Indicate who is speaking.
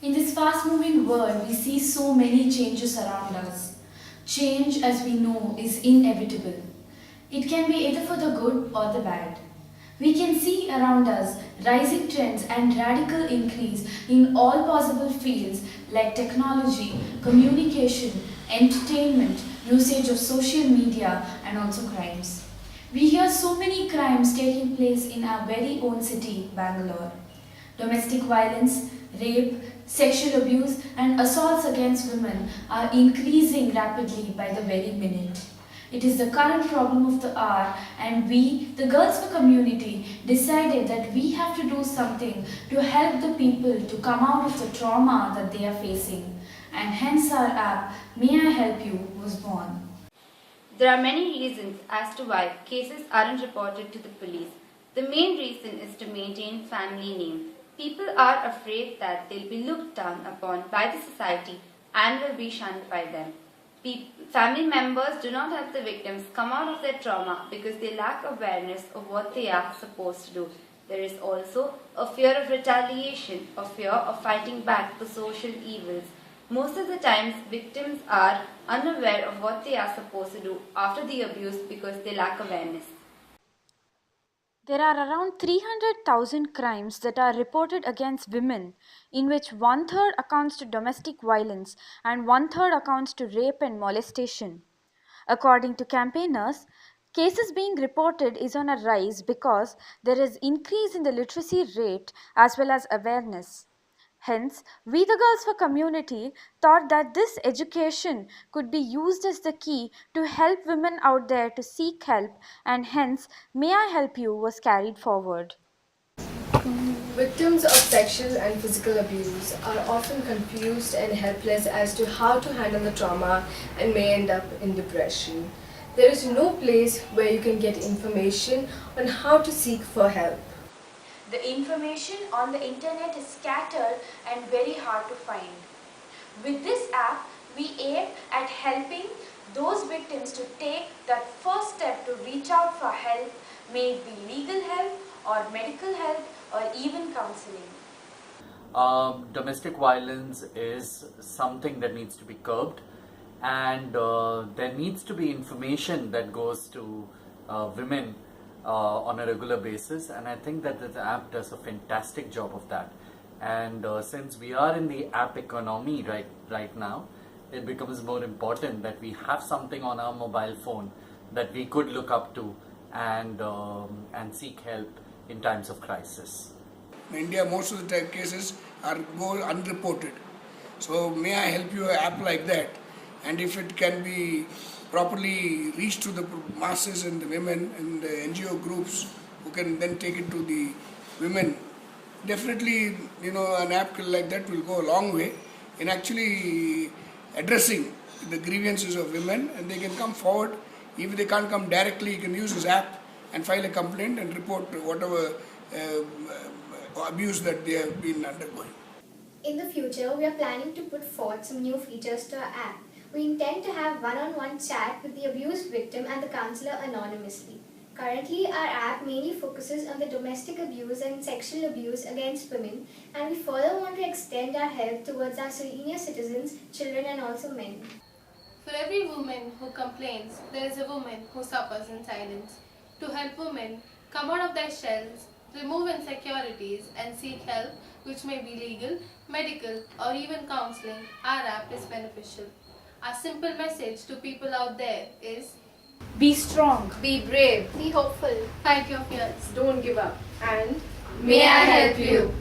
Speaker 1: In this fast moving world, we see so many changes around us. Change, as we know, is inevitable. It can be either for the good or the bad. We can see around us rising trends and radical increase in all possible fields like technology, communication, entertainment, usage of social media, and also crimes. We hear so many crimes taking place in our very own city, Bangalore. Domestic violence, rape, sexual abuse, and assaults against women are increasing rapidly by the very minute. It is the current problem of the hour, and we, the Girls for Community, decided that we have to do something to help the people to come out of the trauma that they are facing. And hence our app, May I Help You, was born.
Speaker 2: There are many reasons as to why cases aren't reported to the police. The main reason is to maintain family name. People are afraid that they'll be looked down upon by the society and will be shunned by them. Family members do not help the victims come out of their trauma because they lack awareness of what they are supposed to do. There is also a fear of retaliation, a fear of fighting back the social evils. Most of the times, victims are unaware of what they are supposed to do after the abuse because they lack awareness.
Speaker 3: There are around 300,000 crimes that are reported against women, in which one-third accounts to domestic violence and one-third accounts to rape and molestation. According to campaigners, cases being reported is on a rise because there is increase in the literacy rate as well as awareness. Hence, we the Girls for Community thought that this education could be used as the key to help women out there to seek help, and hence May I Help You was carried forward.
Speaker 4: Victims of sexual and physical abuse are often confused and helpless as to how to handle the trauma and may end up in depression. There is no place where you can get information on how to seek for help.
Speaker 1: The information on the internet is scattered and very hard to find. With this app, we aim at helping those victims to take that first step to reach out for help, may it be legal help or medical help or even counseling.
Speaker 5: Domestic violence is something that needs to be curbed, and there needs to be information that goes to women on a regular basis, and I think that the app does a fantastic job of that. And since we are in the app economy right now, it becomes more important that we have something on our mobile phone that we could look up to and seek help in times of crisis.
Speaker 6: In India, most of the cases go unreported. So May I Help You, an app like that, and if it can be properly reached to the masses and the women and the NGO groups who can then take it to the women, definitely an app like that will go a long way in actually addressing the grievances of women, and they can come forward. If they can't come directly, you can use this app and file a complaint and report whatever abuse that they have been undergoing.
Speaker 7: In the future, we are planning to put forth some new features to our app. We intend to have one-on-one chat with the abused victim and the counselor anonymously. Currently, our app mainly focuses on the domestic abuse and sexual abuse against women, and we further want to extend our help towards our senior citizens, children and also men.
Speaker 8: For every woman who complains, there is a woman who suffers in silence. To help women come out of their shells, remove insecurities and seek help, which may be legal, medical or even counseling, our app is beneficial. Our simple message to people out there is:
Speaker 1: be strong,
Speaker 4: Be brave,
Speaker 7: Be hopeful.
Speaker 8: fight your fears.
Speaker 4: don't give up, and
Speaker 2: May I help you?